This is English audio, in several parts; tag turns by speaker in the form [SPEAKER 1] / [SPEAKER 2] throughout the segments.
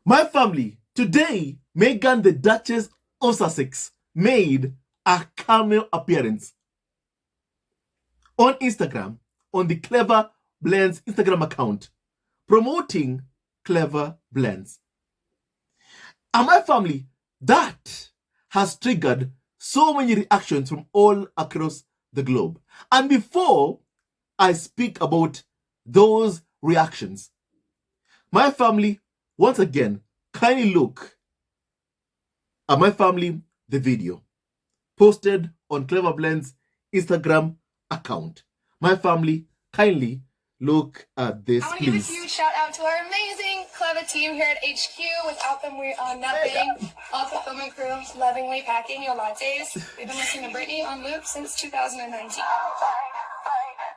[SPEAKER 1] My family, today, Meghan, the Duchess of Sussex, made a cameo appearance on Instagram, on the Clevr Blends Instagram account, promoting Clevr Blends. And my family, that has triggered so many reactions from all across the globe. And before I speak about those reactions, my family, once again, kindly look at my family, the video posted on Clevr Blends Instagram account. My family, kindly look at this,
[SPEAKER 2] I want to give a huge shout out to our amazing Clevr team here at HQ. Without them, we are nothing. All fulfillment crew, lovingly packing your lattes. We've been listening to Britney on loop since 2019.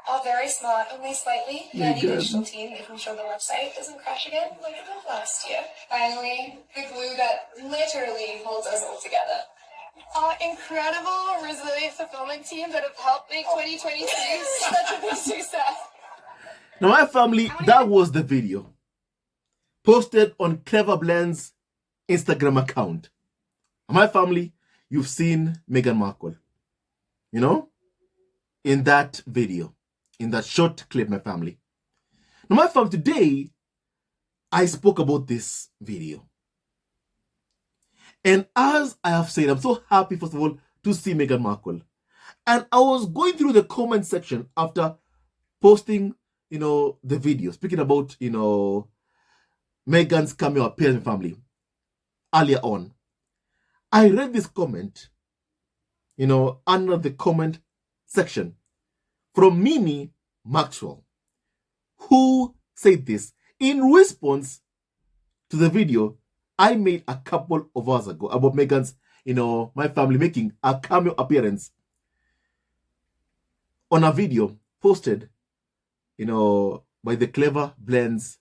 [SPEAKER 2] All very smart, only slightly. The digital team, if we show the website, doesn't crash again like it did last year. Finally, the glue that literally holds us all together. Our incredible, resilient fulfillment team that have helped make 2023 such a big success.
[SPEAKER 1] Now, my family, that was the video posted on Clevr Blends Instagram account. My family, you've seen Meghan Markle, in that video, in that short clip, my family. Now, my family, today, I spoke about this video. And as I have said, I'm so happy, first of all, to see Meghan Markle. And I was going through the comment section after posting, the video, speaking about, Meghan's cameo appearance family earlier on. I read this comment, under the comment section from Mimi Maxwell, who said this in response to the video I made a couple of hours ago about Meghan's, my family making a cameo appearance on a video posted, by the Clevr Blends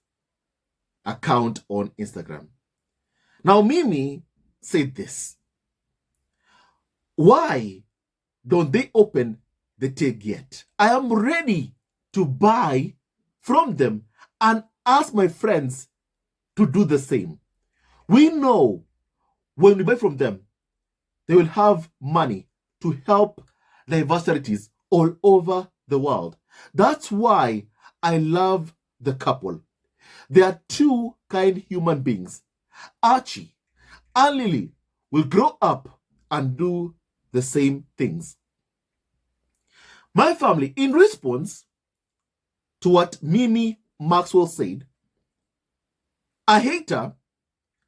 [SPEAKER 1] account on Instagram. Now, Mimi said this. Why don't they open the tag yet? I am ready to buy from them and ask my friends to do the same. We know when we buy from them, they will have money to help diverse charities all over the world. That's why I love the couple. They are two kind human beings. Archie and Lily will grow up and do the same things. My family, in response to what Mimi Maxwell said, a hater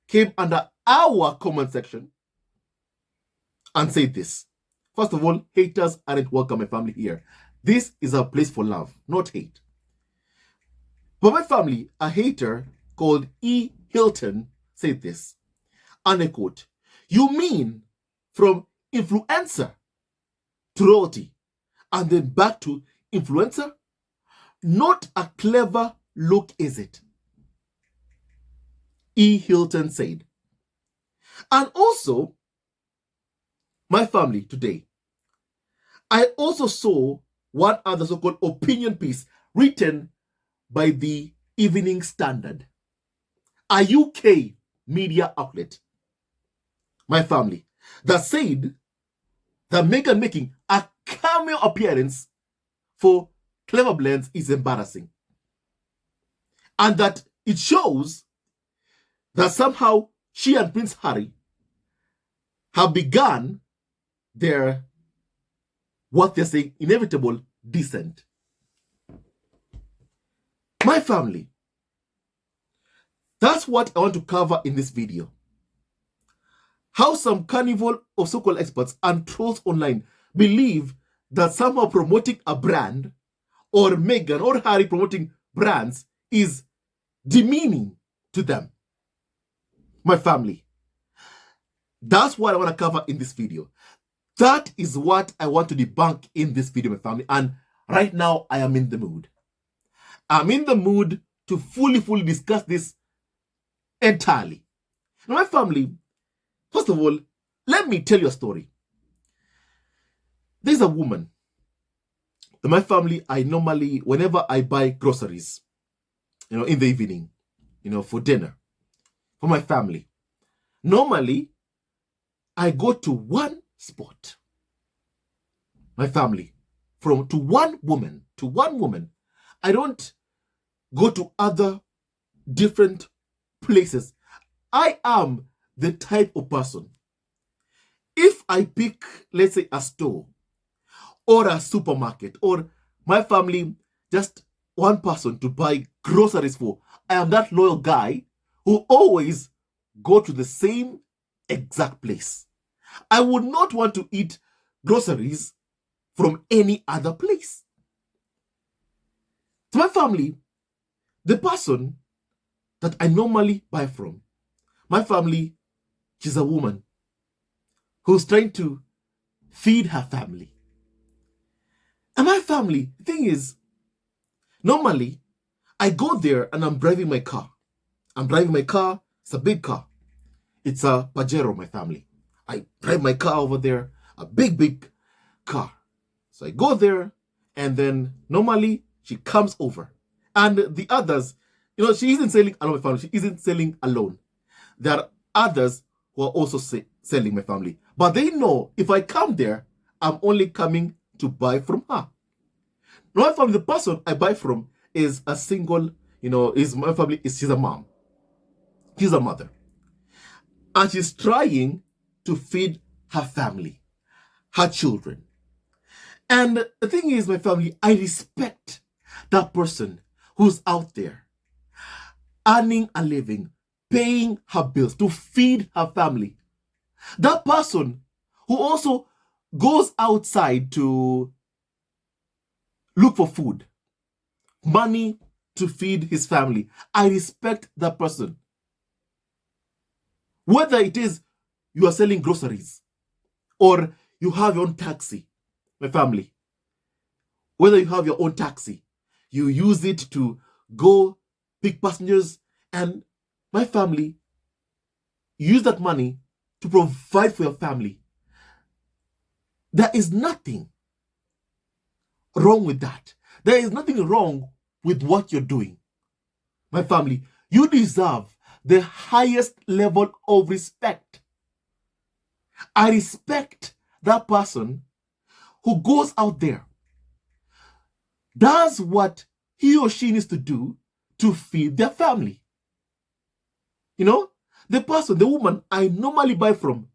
[SPEAKER 1] came under our comment section and said this. First of all, haters aren't welcome, my family, here. This is a place for love, not hate. But my family, a hater called E. Hilton said this, and I quote, "You mean from influencer to royalty and then back to influencer? Not a clever look, is it?" E. Hilton said. And also, my family, today, I also saw one other so-called opinion piece written by the Evening Standard, a UK media outlet, my family, that said that Meghan making a cameo appearance for Clevr Blends is embarrassing. And that it shows that somehow she and Prince Harry have begun their, what they're saying, inevitable descent. My family, that's what I want to cover in this video. How some carnival of so-called experts and trolls online believe that somehow promoting a brand or Meghan or Harry promoting brands is demeaning to them. My family, that's what I want to cover in this video. That is what I want to debunk in this video, my family. And right now, I am in the mood. I'm in the mood to fully discuss this entirely. Now, my family, first of all, let me tell you a story. There's a woman in my family. I normally, whenever I buy groceries, in the evening, for dinner for my family. Normally, I go to one spot, my family, to one woman. I don't go to other different places. I am the type of person, if I pick, let's say, a store or a supermarket, or my family, just one person to buy groceries for, I am that loyal guy who always go to the same exact place. I would not want to eat groceries from any other place. To my family, the person that I normally buy from, my family, she's a woman who's trying to feed her family. And my family, the thing is, normally, I go there and I'm driving my car. It's a big car. It's a Pajero, my family. I drive my car over there, a big car. So I go there, and then normally she comes over. And the others, she isn't selling alone, my family. She isn't selling alone. There are others who are also selling, my family. But they know if I come there, I'm only coming to buy from her. My family, the person I buy from is a single, my family, she's a mom. She's a mother. And she's trying to feed her family, her children. And the thing is, my family, I respect that person who's out there earning a living, paying her bills to feed her family. That person who also goes outside to look for food, money to feed his family. I respect that person. Whether it is you are selling groceries or you have your own taxi, my family, whether you have your own taxi, you use it to go pick passengers, and my family, use that money to provide for your family. There is nothing wrong with that. There is nothing wrong with what you're doing. My family, you deserve the highest level of respect. I respect that person who goes out there, does what he or she needs to do to feed their family. The person, the woman I normally buy from,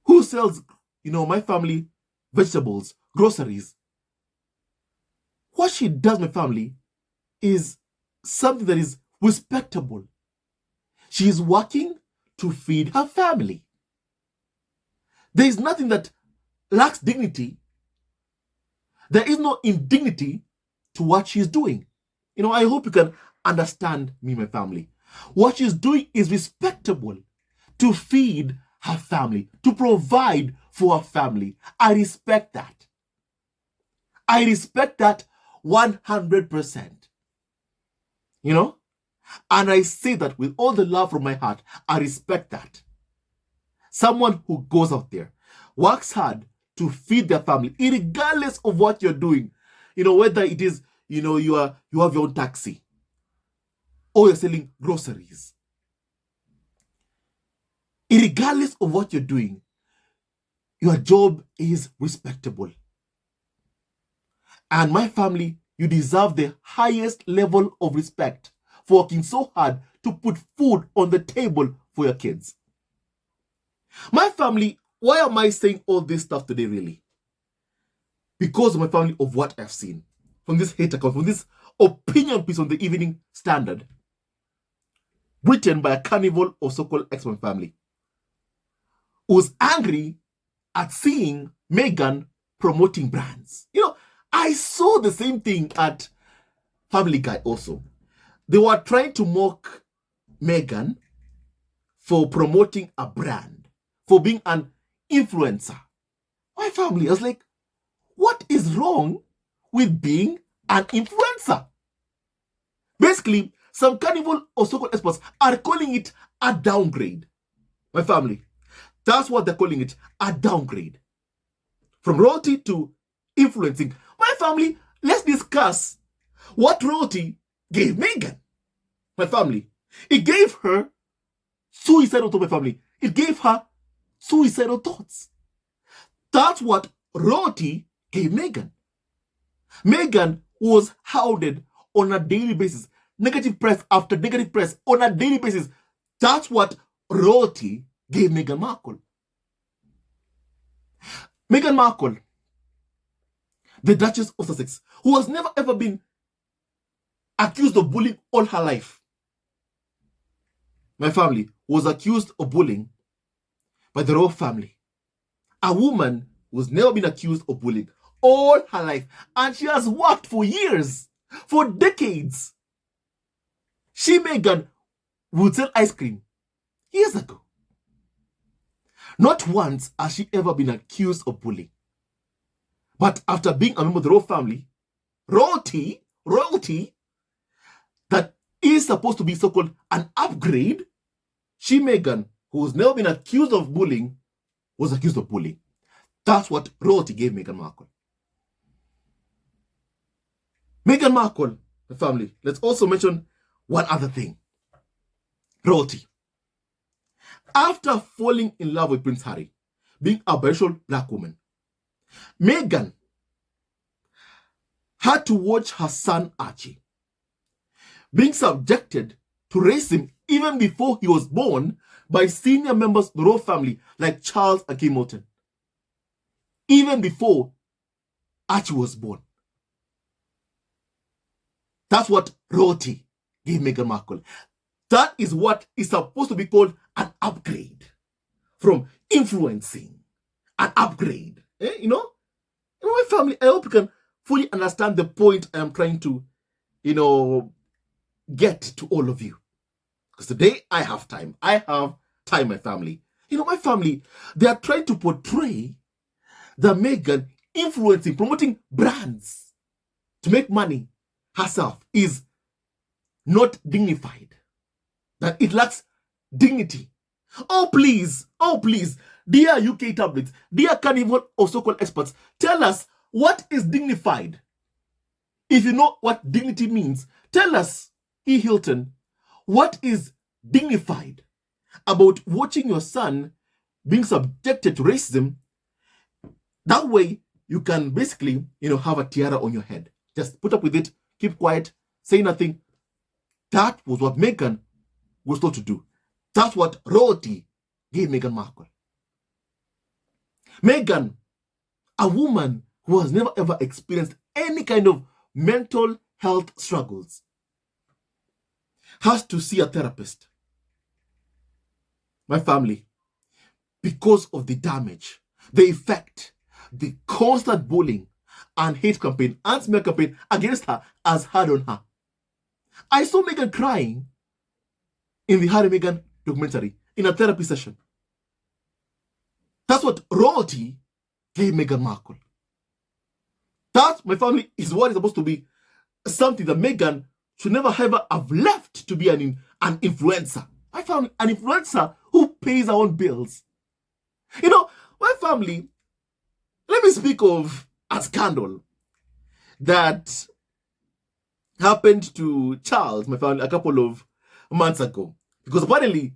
[SPEAKER 1] who sells, my family, vegetables, groceries. What she does, my family, is something that is respectable. She is working to feed her family. There is nothing that lacks dignity. There is no indignity to what she's doing. I hope you can understand me, my family. What she's doing is respectable to feed her family, to provide for her family. I respect that. I respect that 100%. And I say that with all the love from my heart. I respect that. Someone who goes out there, works hard to feed their family, regardless of what you're doing. Whether it is, you have your own taxi, or you're selling groceries. Regardless of what you're doing, your job is respectable. And my family, you deserve the highest level of respect for working so hard to put food on the table for your kids. My family, why am I saying all this stuff today, really? Because of my family, of what I've seen from this hate account, from this opinion piece on the Evening Standard, written by a carnival of so-called X-Men family, who's angry at seeing Meghan promoting brands. I saw the same thing at Family Guy also. They were trying to mock Meghan for promoting a brand, for being an influencer. My family, I was like, what is wrong with being an influencer? Basically, some carnival or so-called experts are calling it a downgrade. My family, that's what they're calling it, a downgrade. From royalty to influencing. My family, let's discuss what royalty gave Meghan. My family, It gave her suicidal thoughts, my family. It gave her suicidal thoughts. That's what royalty gave Meghan. Meghan was hounded on a daily basis. Negative press after negative press on a daily basis. That's what royalty gave Meghan Markle. Meghan Markle, the Duchess of Sussex, who has never ever been accused of bullying all her life. My family was accused of bullying by the royal family. A woman who's never been accused of bullying all her life. And she has worked for years, for decades. She, Meghan, would sell ice cream years ago. Not once has she ever been accused of bullying. But after being a member of the royal family, royalty, that is supposed to be so-called an upgrade, she, Meghan, who has never been accused of bullying, was accused of bullying. That's what royalty gave Meghan Markle. Meghan Markle, the family, let's also mention one other thing. Royalty. After falling in love with Prince Harry, being a biracial black woman, Meghan had to watch her son Archie being subjected to racism even before he was born by senior members of the royal family like Charles and Kate Middleton. Even before Archie was born. That's what royalty gave Meghan Markle. That is what is supposed to be called an upgrade from influencing. An upgrade. You know? In my family, I hope you can fully understand the point I am trying to, get to all of you. Because today I have time. I have time, my family. My family, they are trying to portray the Meghan influencing, promoting brands to make money herself is not dignified. That it lacks dignity. Oh, please, dear UK tablets, dear carnival of so-called experts, tell us what is dignified. If you know what dignity means, tell us, E. Hilton, what is dignified about watching your son being subjected to racism. That way, you can basically, have a tiara on your head. Just put up with it, keep quiet, say nothing. That was what Meghan was told to do. That's what royalty gave Meghan Markle. Meghan, a woman who has never ever experienced any kind of mental health struggles, has to see a therapist. My family, because of the damage, the effect, the constant bullying and hate campaign and smear campaign against her has had on her. I saw Meghan crying in the Harry Meghan documentary in a therapy session. That's what royalty gave Meghan Markle. That, my family, is what is supposed to be something that Meghan should never ever have left to be an influencer. I found an influencer who pays her own bills. My family, let me speak of a scandal that happened to Charles, my family, a couple of months ago. Because apparently,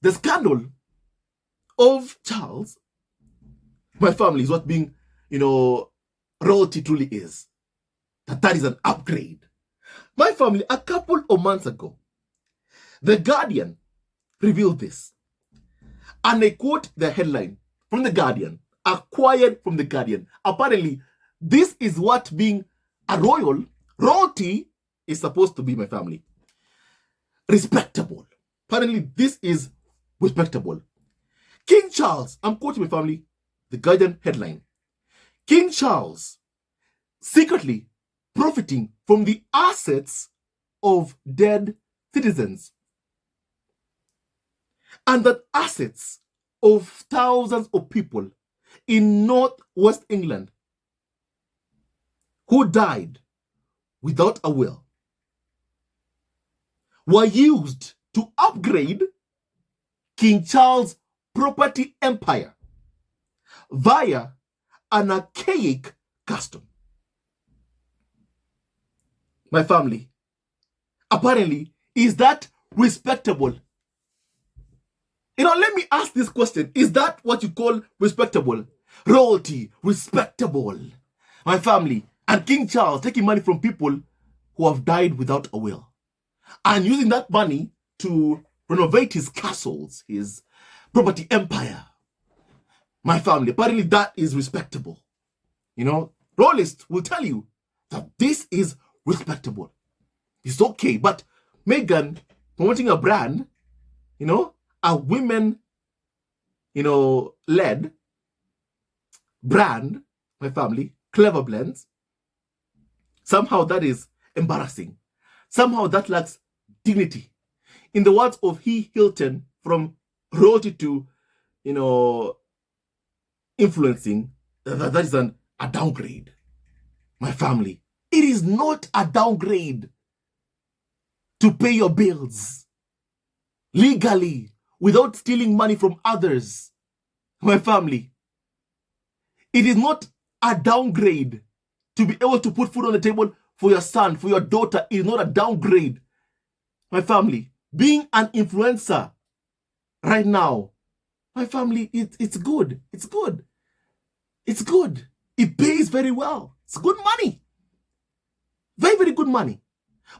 [SPEAKER 1] the scandal of Charles, my family, is what being, royalty truly is. That is an upgrade. My family, a couple of months ago, The Guardian revealed this. And I quote the headline from The Guardian, acquired from The Guardian. Apparently, this is what being a royalty is supposed to be, my family. Respectable. Apparently, this is respectable. King Charles, I'm quoting my family, The Guardian headline. King Charles secretly profiting from the assets of dead citizens. And that assets of thousands of people in northwest England who died without a will were used to upgrade King Charles' property empire via an archaic custom. My family, apparently, is that respectable? Let me ask this question. Is that what you call respectable? Royalty, respectable. My family, and King Charles taking money from people who have died without a will and using that money to renovate his castles, his property empire. My family, apparently that is respectable. Royalists will tell you that this is respectable. It's okay. But Meghan promoting a brand, a women, led brand, my family, Clevr blends, somehow that is embarrassing. Somehow that lacks dignity. In the words of Hilton, from royalty to, influencing, that is a downgrade. My family, it is not a downgrade to pay your bills legally without stealing money from others. My family, it is not a downgrade to be able to put food on the table for your son, for your daughter. It is not a downgrade. My family, being an influencer right now, my family, it's good. It's good. It's good. It pays very well. It's good money. Very, very good money.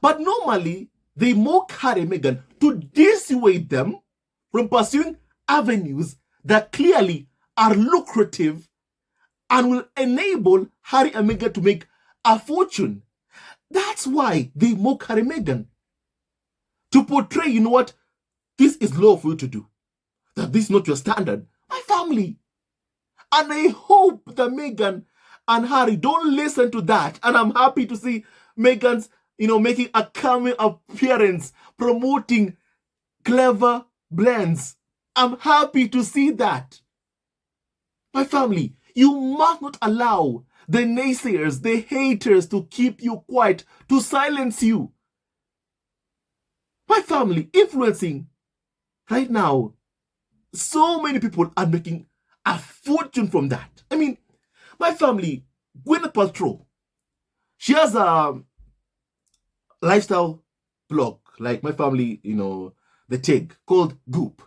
[SPEAKER 1] But normally, they mock Harry and Meghan to dissuade them from pursuing avenues that clearly are lucrative and will enable Harry and Meghan to make a fortune. That's why they mock Harry and Meghan. To portray, this is low for you to do. That this is not your standard. My family. And I hope that Meghan and Harry don't listen to that. And I'm happy to see Meghan's, making a cameo appearance, promoting Clevr blends. I'm happy to see that. My family, you must not allow the naysayers, the haters to keep you quiet, to silence you. My family, influencing right now, so many people are making a fortune from that. My family, Gwyneth Paltrow, she has a lifestyle blog, like my family, the TIG, called Goop.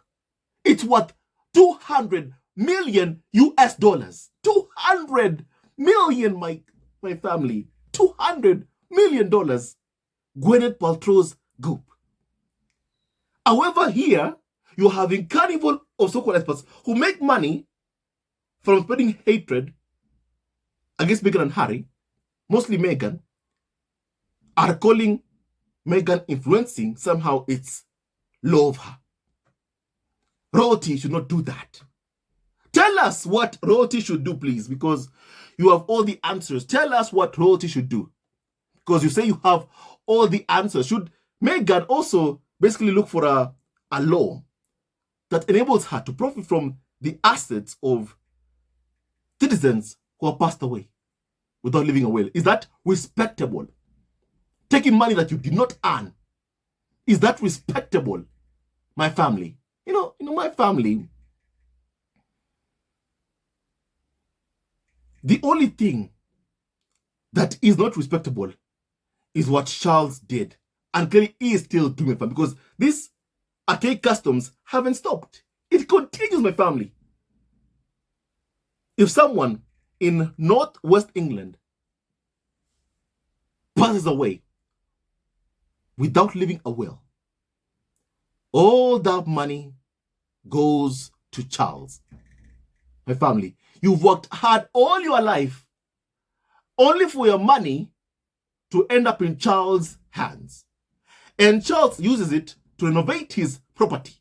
[SPEAKER 1] It's worth $200 million US. 200 million, my family. $200 million. Gwyneth Paltrow's Goop. However, here, you're having carnival of so-called experts who make money from spreading hatred against Meghan and Harry, mostly Meghan, are calling Meghan influencing. Somehow it's low of her. Royalty should not do that. Tell us what royalty should do, please, because you have all the answers. Tell us what royalty should do, because you say you have all the answers. Should Meghan also basically look for a law that enables her to profit from the assets of citizens who have passed away without leaving a will? Is that respectable? Taking money that you did not earn, is that respectable? My family, my family, the only thing that is not respectable is what Charles did, and clearly he is still doing it, because these archaic customs haven't stopped. It continues, my family. If someone in northwest England passes away without leaving a will, all that money goes to Charles. My family, you've worked hard all your life only for your money to end up in Charles' hands. And Charles uses it to renovate his property.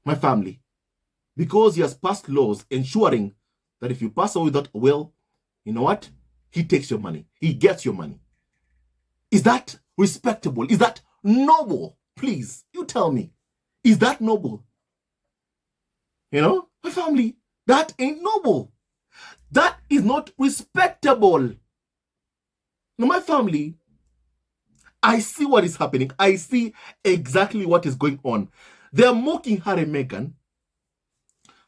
[SPEAKER 1] My family, because he has passed laws ensuring that if you pass away without a will, you know what? He takes your money. He gets your money. Is that respectable? Is that noble? Please, you tell me. Is that noble? My family, that ain't noble. That is not respectable. Now, my family, I see what is happening. I see exactly what is going on. They're mocking Harry and Meghan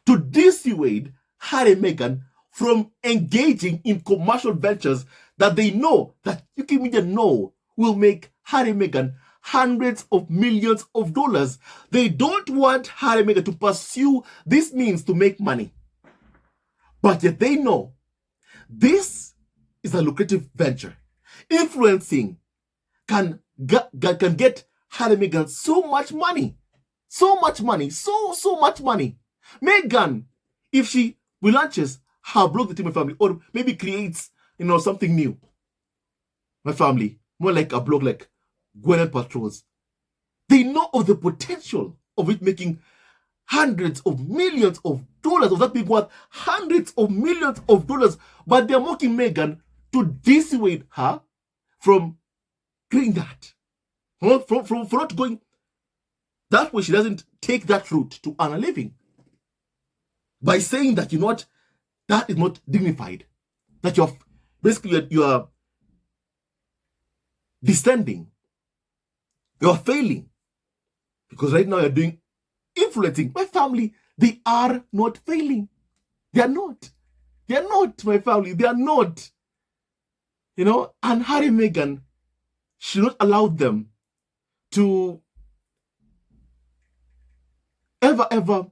[SPEAKER 1] to dissuade Harry and Meghan from engaging in commercial ventures that they know, that UK media know, will make Harry and Meghan hundreds of millions of dollars. They don't want Harry and Meghan to pursue this means to make money. But yet they know this is a lucrative venture. Influencing can get Harry and Meghan so much money. So much money. So much money. Meghan, if she relaunches her blog, The Team, My Family, or maybe creates, something new, My Family, more like a blog like Gwyneth Paltrow's, they know of the potential of it making hundreds of millions of dollars, of that being worth hundreds of millions of dollars, but they're mocking Meghan to dissuade her from doing that. For not going that way, she doesn't take that route to earn a living. By saying that, that is not dignified. That you're descending. You're failing. Because right now you're doing influencing. My family, they are not failing. They are not. They are not, my family. They are not. And Harry and Meghan should not allow them to ever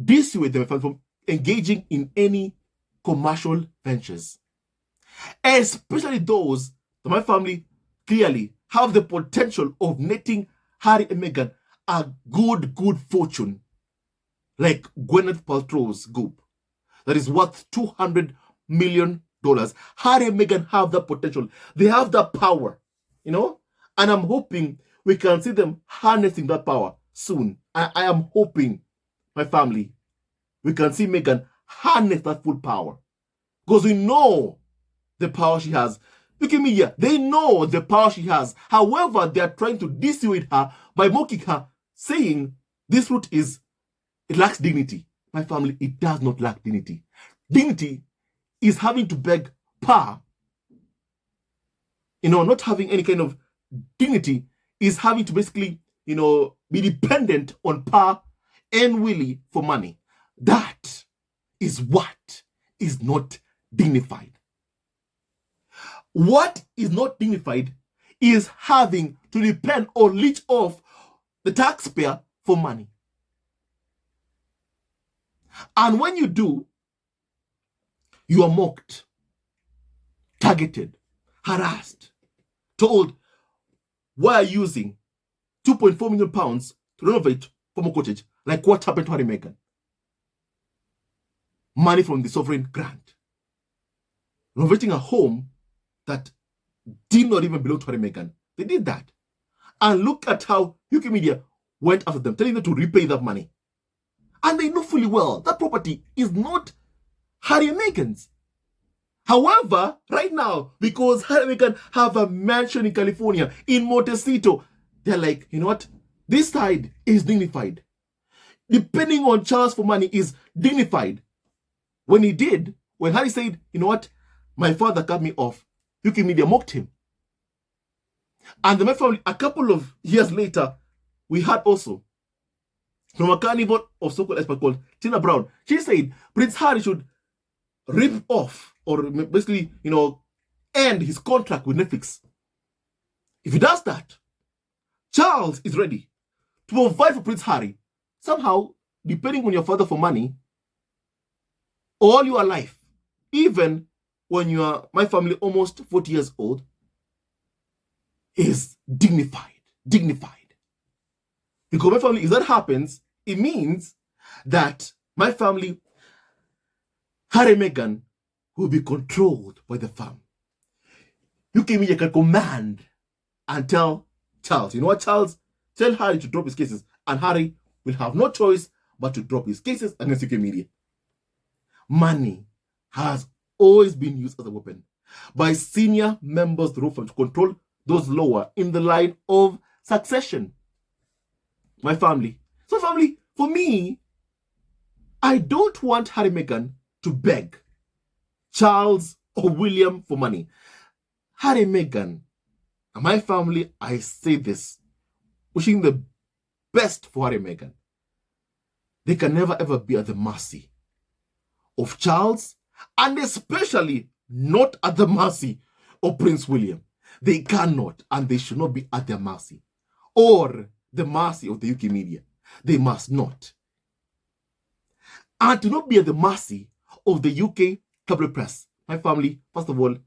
[SPEAKER 1] dissuade them from engaging in any commercial ventures. Especially those that my family clearly have the potential of netting Harry and Meghan a good fortune, like Gwyneth Paltrow's Goop, that is worth $200 million. Harry and Meghan have the potential. They have the power, and I'm hoping we can see them harnessing that power soon. I am hoping, my family, we can see Meghan harness that full power, because we know the power she has. Look at me here. They know the power she has. However, they are trying to dissuade her by mocking her, saying this route it lacks dignity. My family, it does not lack dignity. Dignity is having to beg power. Not having any kind of dignity is having to basically, be dependent on power and Willie for money. That is what is not dignified. What is not dignified is having to depend or leech off the taxpayer for money. And when you do, you are mocked, targeted, harassed, told, why are you using £2.4 million to renovate Pomo Cottage, like what happened to Harry and Meghan? Money from the sovereign grant. Renovating a home that did not even belong to Harry and Meghan. They did that. And look at how UK media went after them, telling them to repay that money. And they know fully well that property is not Harry and Meghan's. However, right now, because Harry and Meghan have a mansion in California, in Montecito, they're like, you know what? This side is dignified. Depending on Charles for money is dignified. When Harry said, you know what? My father cut me off, UK media mocked him. And the family, a couple of years later, we had also from a carnival of so-called expert called Tina Brown. She said Prince Harry should rip off or basically, end his contract with Netflix. If he does that, Charles is ready to provide for Prince Harry. Somehow, depending on your father for money, all your life, even when you are, my family, almost 40 years old, is dignified. Because my family, if that happens, it means that my family, Harry and Meghan, will be controlled by the firm. UK media can command and tell Charles, you know what, Charles, tell Harry to drop his cases, and Harry will have no choice but to drop his cases against UK media. Money has always been used as a weapon by senior members of the royal family to control those lower in the line of succession. My family. So family, for me, I don't want Harry and Meghan to beg Charles or William for money. Harry and Meghan, and my family, I say this, wishing the best for Harry and Meghan. They can never ever be at the mercy of Charles, and especially not at the mercy of Prince William. They cannot, and they should not be at their mercy or the mercy of the UK media. They must not. And to not be at the mercy of the UK tabloid press. My family, first of all,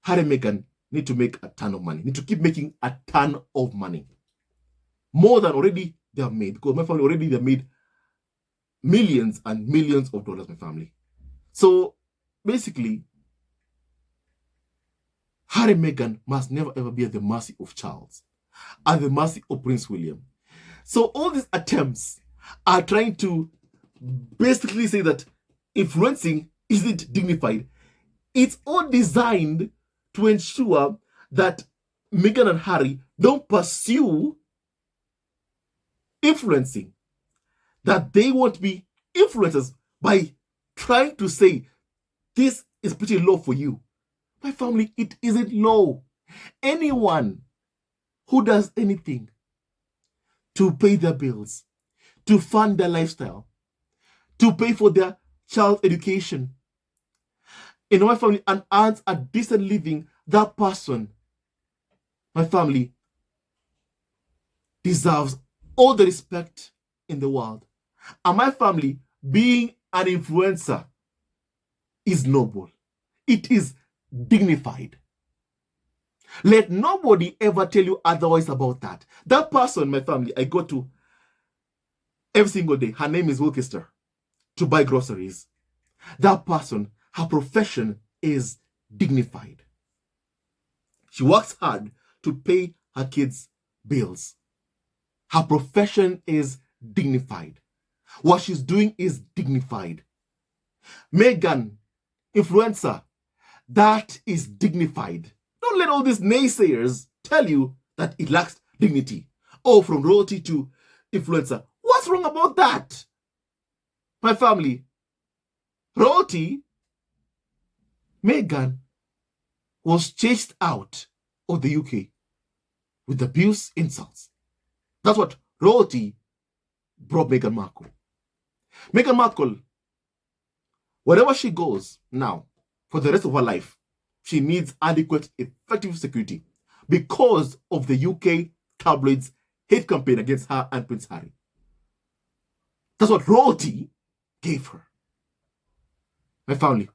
[SPEAKER 1] Harry and Meghan need to make a ton of money, need to keep making a ton of money. More than already they have made, because my family already they have made millions and millions of dollars, my family. So basically, Harry and Meghan must never ever be at the mercy of Charles, at the mercy of Prince William. So all these attempts are trying to basically say that influencing isn't dignified. It's all designed to ensure that Meghan and Harry don't pursue influencing, that they won't be influencers by trying to say, this is pretty low for you. My family, it isn't low. Anyone who does anything to pay their bills, to fund their lifestyle, to pay for their child's education, in my family, and earns a decent living, that person, my family, deserves all the respect in the world. And my family, being an influencer, is noble. It is dignified. Let nobody ever tell you otherwise about that. That person, my family, I go to every single day. Her name is Wilchester, to buy groceries. That person, her profession is dignified. She works hard to pay her kids' bills. Her profession is dignified. What she's doing is dignified. Meghan, influencer, that is dignified. Don't let all these naysayers tell you that it lacks dignity. Oh, from royalty to influencer. What's wrong about that? My family, royalty, Meghan was chased out of the UK with abuse, insults. That's what royalty brought Meghan Markle. Meghan Markle, wherever she goes now, for the rest of her life, she needs adequate, effective security because of the UK tabloids' hate campaign against her and Prince Harry. That's what royalty gave her. My family,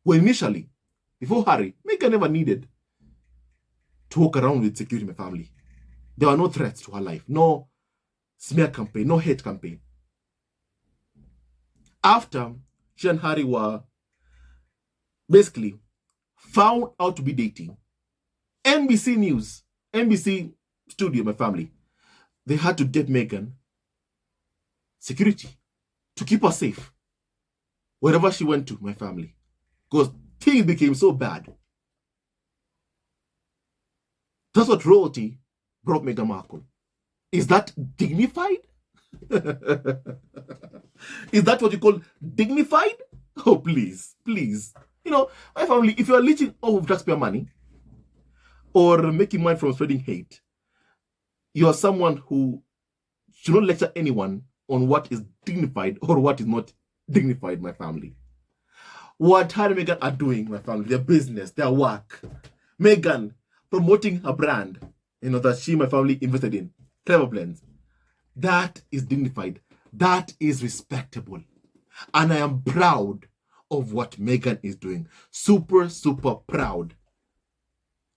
[SPEAKER 1] well, initially, before Harry, Meghan never needed to walk around with security, my family. There were no threats to her life, no smear campaign, no hate campaign. After she and Harry were basically found out to be dating, NBC News, NBC Studio, my family, they had to get Meghan security to keep her safe wherever she went to, my family, because things became so bad. That's what royalty brought Meghan Markle. Is that dignified? Is that what you call dignified? Oh, please, please. You know, my family, if you are leeching off of taxpayer money or making money from spreading hate, you are someone who should not lecture anyone on what is dignified or what is not dignified, my family. What Harry and Meghan are doing, my family, their business, their work. Meghan promoting her brand, that she, my family, invested in, Clevr Blends. That is dignified. That is respectable. And I am proud of what Meghan is doing. Super, super proud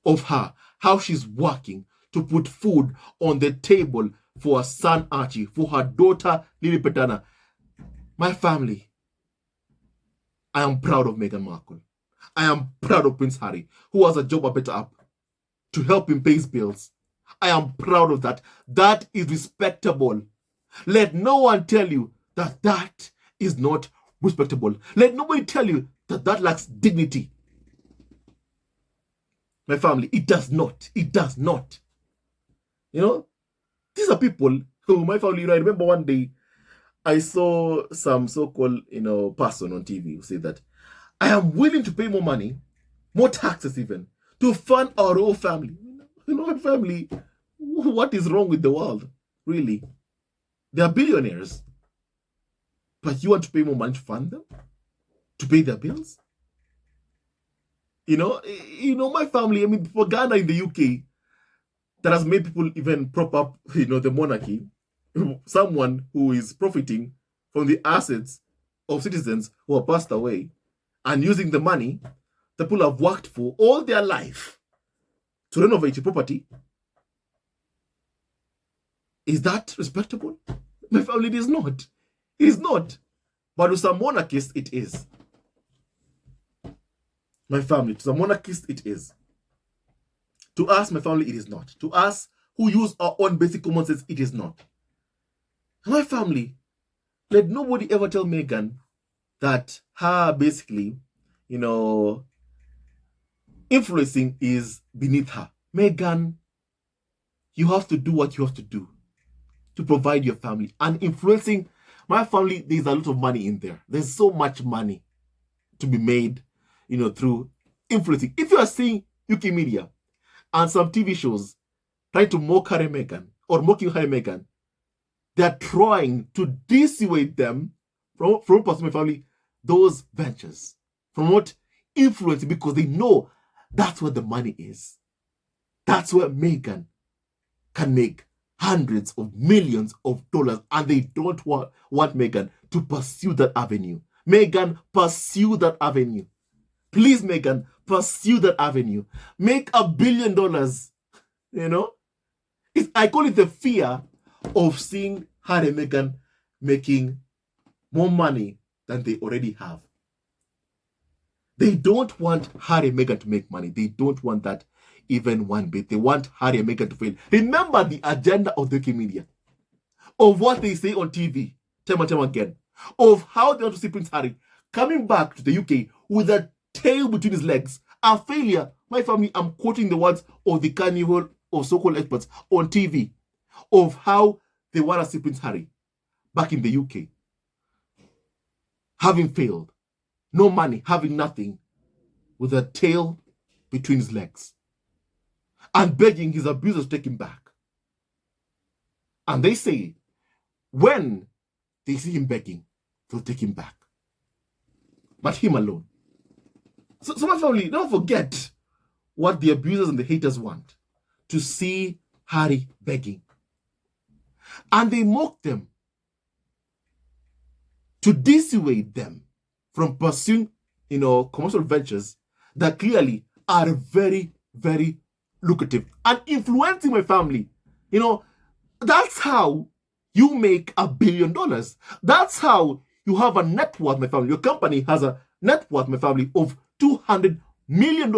[SPEAKER 1] of her. How she's working to put food on the table for her son Archie, for her daughter Lily Petana. My family, I am proud of Meghan Markle. I am proud of Prince Harry, who has a job better up to help him pay his bills. I am proud of that. That is respectable. Let no one tell you that that is not respectable. Let nobody tell you that that lacks dignity. My family, it does not. It does not. These are people who, my family, I remember one day I saw some so-called, person on TV who said that I am willing to pay more money, more taxes even, to fund our whole family. My family, what is wrong with the world? Really? They are billionaires. But you want to pay more money to fund them? To pay their bills? My family, propaganda in the UK, that has made people even prop up, the monarchy. Someone who is profiting from the assets of citizens who have passed away and using the money that people have worked for all their life to renovate your property. Is that respectable? My family, it is not. It is not. But to some monarchists, it is. My family, to some monarchists, it is. To us, my family, it is not. To us, who use our own basic common sense, it is not. My family, let nobody ever tell Meghan that her basically, influencing is beneath her. Meghan, you have to do what you have to do to provide your family. And influencing my family, there's a lot of money in there. There's so much money to be made, through influencing. If you are seeing UK media and some TV shows trying to mock Harry and Meghan or mocking Harry and Meghan, they're trying to dissuade them from pursuing my family those ventures, from what influencing, because they know that's where the money is. That's where Meghan can make hundreds of millions of dollars, and they don't want Meghan to pursue that avenue. Meghan, pursue that avenue. Please, Meghan, pursue that avenue. Make $1 billion. I call it the fear of seeing Harry and Meghan making more money than they already have. They don't want Harry and Meghan to make money. They don't want that even one bit. They want Harry and Meghan to fail. Remember the agenda of the UK media, of what they say on TV, time and time again, of how they want to see Prince Harry coming back to the UK with a tail between his legs, a failure. My family, I'm quoting the words of the carnival of so-called experts on TV, of how they want to see Prince Harry back in the UK, having failed, no money, having nothing, with a tail between his legs, and begging his abusers to take him back. And they say, when they see him begging, they'll take him back. But him alone. So my family, don't forget what the abusers and the haters want: to see Harry begging. And they mock them to dissuade them from pursuing, commercial ventures that clearly are very, very lucrative and influencing my family. That's how you make $1 billion. That's how you have a net worth, my family. Your company has a net worth, my family, of $200 million,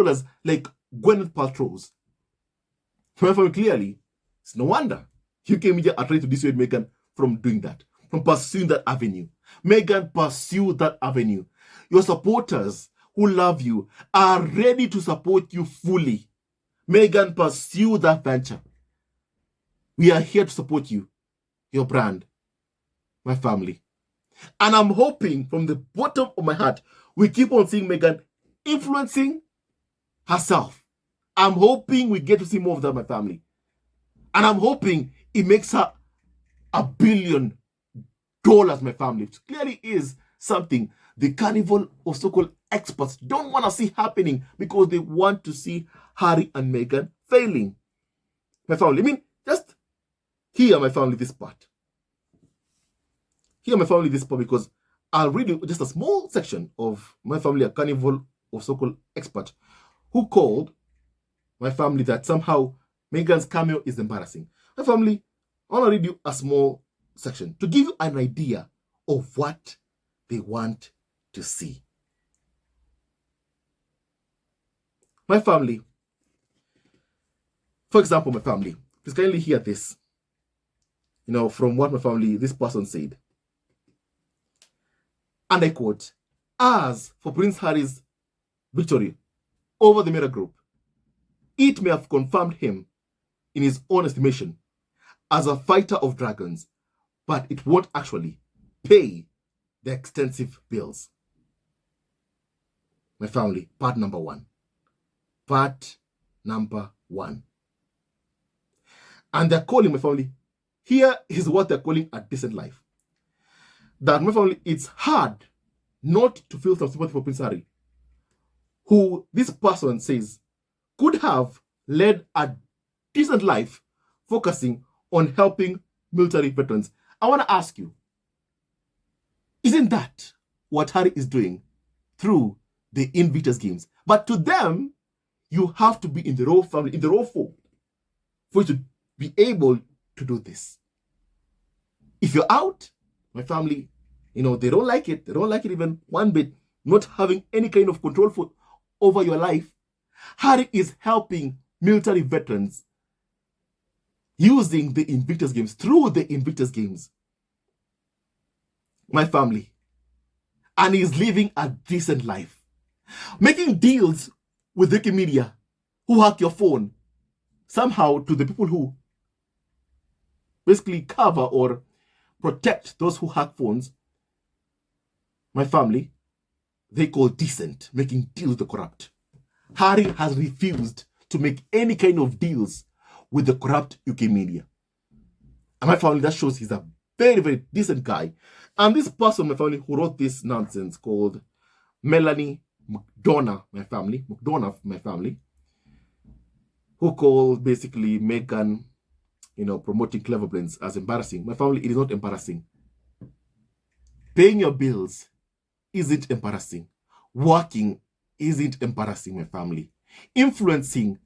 [SPEAKER 1] like Gwyneth Paltrow's. My family, clearly, it's no wonder UK media are trying to dissuade Meghan from doing that, from pursuing that avenue. Meghan, pursue that avenue. Your supporters who love you are ready to support you fully. Meghan, pursue that venture. We are here to support you, your brand, my family. And I'm hoping from the bottom of my heart, we keep on seeing Meghan influencing herself. I'm hoping we get to see more of that, my family. And I'm hoping it makes her $1 billion, my family. It clearly is something the carnival of so-called experts don't want to see happening, because they want to see Harry and Meghan failing. My family, just hear my family this part. Hear my family this part, because I'll read you just a small section of my family, a carnival of so-called expert, who called my family that somehow Meghan's cameo is embarrassing. My family, I want to read you a small section to give you an idea of what they want to see. My family, for example, my family, please kindly hear this, from what my family, this person said. And I quote, "As for Prince Harry's victory over the Mera Group, it may have confirmed him in his own estimation as a fighter of dragons, but it won't actually pay the extensive bills." My family, part number one. Part number one. And they're calling, my family, here is what they're calling a decent life. That, my family, it's hard not to feel some sympathy for Prince Harry, who this person says could have led a decent life focusing on helping military veterans. I want to ask you, isn't that what Harry is doing through the Invictus Games? But to them, you have to be in the royal family, in the royal fold, for you to be able to do this. If you're out, my family, they don't like it. They don't like it even one bit, not having any kind of control over your life. Harry is helping military veterans using the Invictus Games, through the Invictus Games. My family. And he's living a decent life. Making deals with Wikimedia, who hack your phone, somehow to the people who basically cover or protect those who hack phones. My family, they call decent, making deals with the corrupt. Harry has refused to make any kind of deals with the corrupt UK media. And my family, that shows he's a very, very decent guy. And this person, my family, who wrote this nonsense called Melanie McDonough, my family, who called basically Meghan, promoting Clevr brains as embarrassing. My family, it is not embarrassing. Paying your bills isn't embarrassing. Working isn't embarrassing, my family. Influencing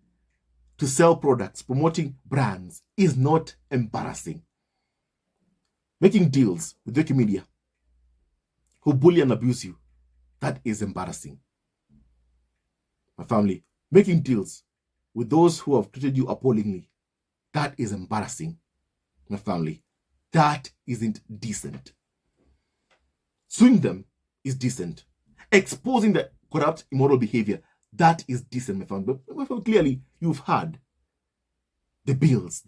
[SPEAKER 1] to sell products, promoting brands is not embarrassing. Making deals with Wikimedia, who bully and abuse you, that is embarrassing. My family, making deals with those who have treated you appallingly, that is embarrassing. My family, that isn't decent. Suing them is decent. Exposing the corrupt, immoral behavior, that is decent, my family. But my family, clearly, you've heard the bills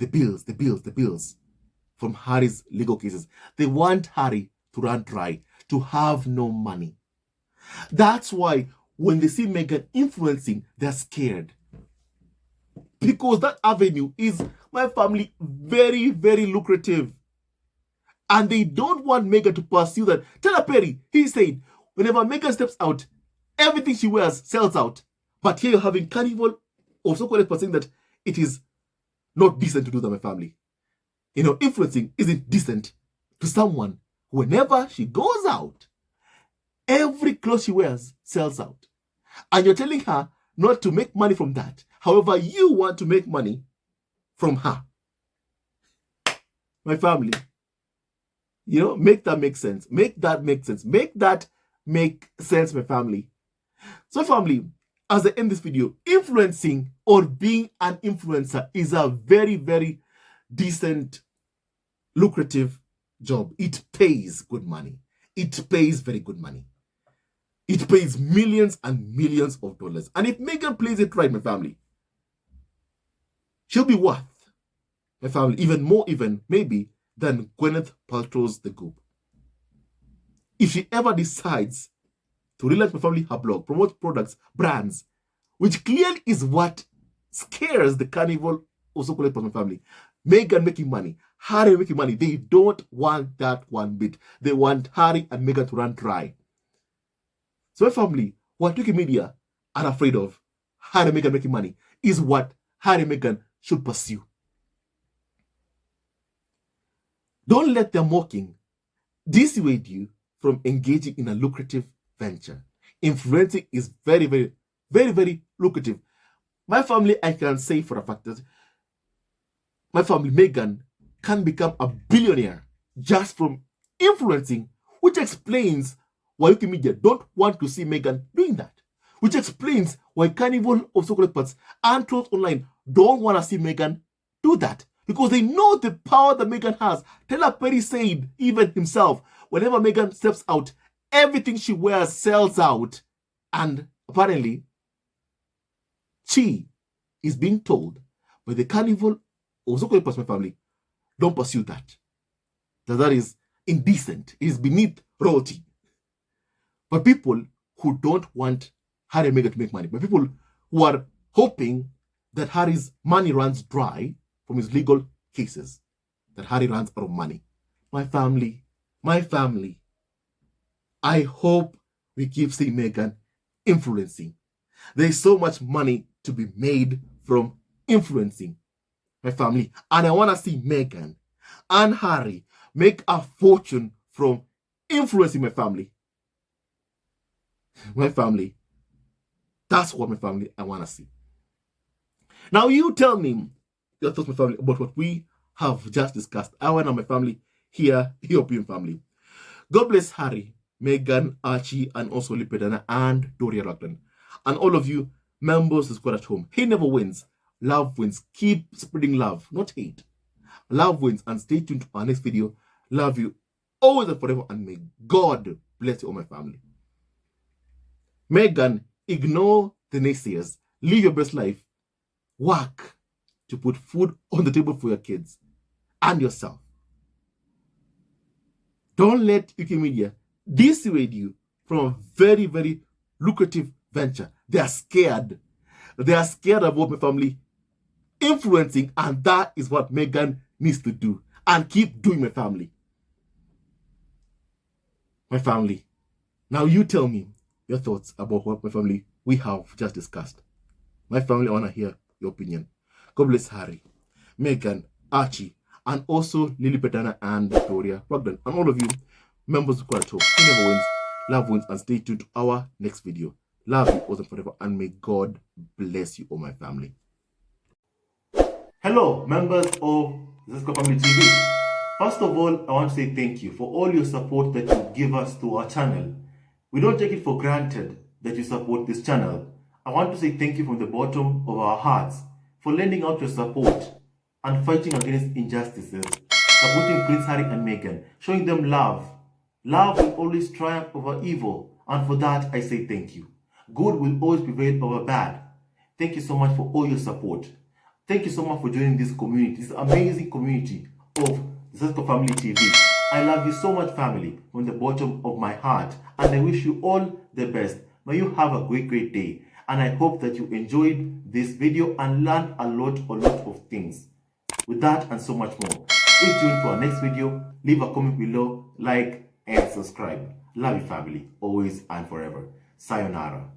[SPEAKER 1] from Harry's legal cases. They want Harry to run dry, to have no money. That's why when they see Meghan influencing, they're scared. Because that avenue is, my family, very, very lucrative. And they don't want Meghan to pursue that. Tell Perry, he said, whenever Meghan steps out, everything she wears sells out. But here you're having Carnival of so-called saying that it is not decent to do that, my family. Influencing isn't decent to someone who, whenever she goes out, every clothes she wears sells out. And you're telling her not to make money from that. However, you want to make money from her. My family, make that make sense. Make that make sense. Make that make sense, my family. So, family, as I end this video, influencing or being an influencer is a very, very decent, lucrative job. It pays good money. It pays very good money. It pays millions and millions of dollars. And if Meghan plays it right, my family, she'll be worth, my family, even more maybe than Gwyneth Paltrow's The Goop. If she ever decides to relaunch, my family, her blog, promote products, brands, which clearly is what scares the carnival of so-called my family. Meghan making money, Harry making money. They don't want that one bit. They want Harry and Meghan to run dry. So my family, what Wikimedia are afraid of, Harry and Meghan making money, is what Harry and Meghan should pursue. Don't let their mocking dissuade you from engaging in a lucrative venture. Influencing is very, very, very, very lucrative. My family, I can say for a fact that my family, Meghan, can become a billionaire just from influencing, which explains why Wikimedia don't want to see Meghan doing that. Which explains why Carnival of so-called experts and Trolls Online don't want to see Meghan do that. Because they know the power that Meghan has. Taylor Perry said, even himself, whenever Meghan steps out, everything she wears sells out. And apparently, she is being told by the Carnival of so-called my family, don't pursue that. That is indecent. It is beneath royalty. But people who don't want Harry and Meghan to make money, but people who are hoping that Harry's money runs dry from his legal cases, that Harry runs out of money. My family, I hope we keep seeing Meghan influencing. There is so much money to be made from influencing. my family. And I want to see Meghan and Harry make a fortune from influencing my family. My family. That's what my family I want to see. Now you tell me your thoughts, my family, about what we have just discussed. I want my family here, European family. God bless Harry, Meghan, Archie, and also Lipedana and Doria Raglan. And all of you members of the squad at home. He never wins. Love wins. Keep spreading love, not hate. Love wins. And stay tuned to our next video. Love you always and forever. And may God bless you all, my family. Meghan, ignore the naysayers. Live your best life. Work to put food on the table for your kids and yourself. Don't let UK media dissuade you from a very, very lucrative venture. They are scared. They are scared about my family influencing, and that is what Meghan needs to do. And keep doing, my family. My family. Now you tell me your thoughts about what my family we have just discussed. My family, I want to hear your opinion. God bless Harry, Meghan, Archie, and also Lily Petana and Victoria Raglan. And all of you members of Quad Talk. He never wins, love wins, and stay tuned to our next video. Love you all and forever, and may God bless you all, my family. Hello, members of Zesco Family TV. First of all, I want to say thank you for all your support that you give us to our channel. We don't take it for granted that you support this channel. I want to say thank you from the bottom of our hearts for lending out your support and fighting against injustices, supporting Prince Harry and Meghan, showing them love. Love will always triumph over evil, and for that I say thank you. Good will always prevail over bad. Thank you so much for all your support. Thank you so much for joining this community, this amazing community of Zesco Family TV. I love you so much, family, from the bottom of my heart, and I wish you all the best. May you have a great day, and I hope that you enjoyed this video and learned a lot of things. With that and so much more, stay tuned to our next video. Leave a comment below, like, and subscribe. Love you, family, always and forever. Sayonara.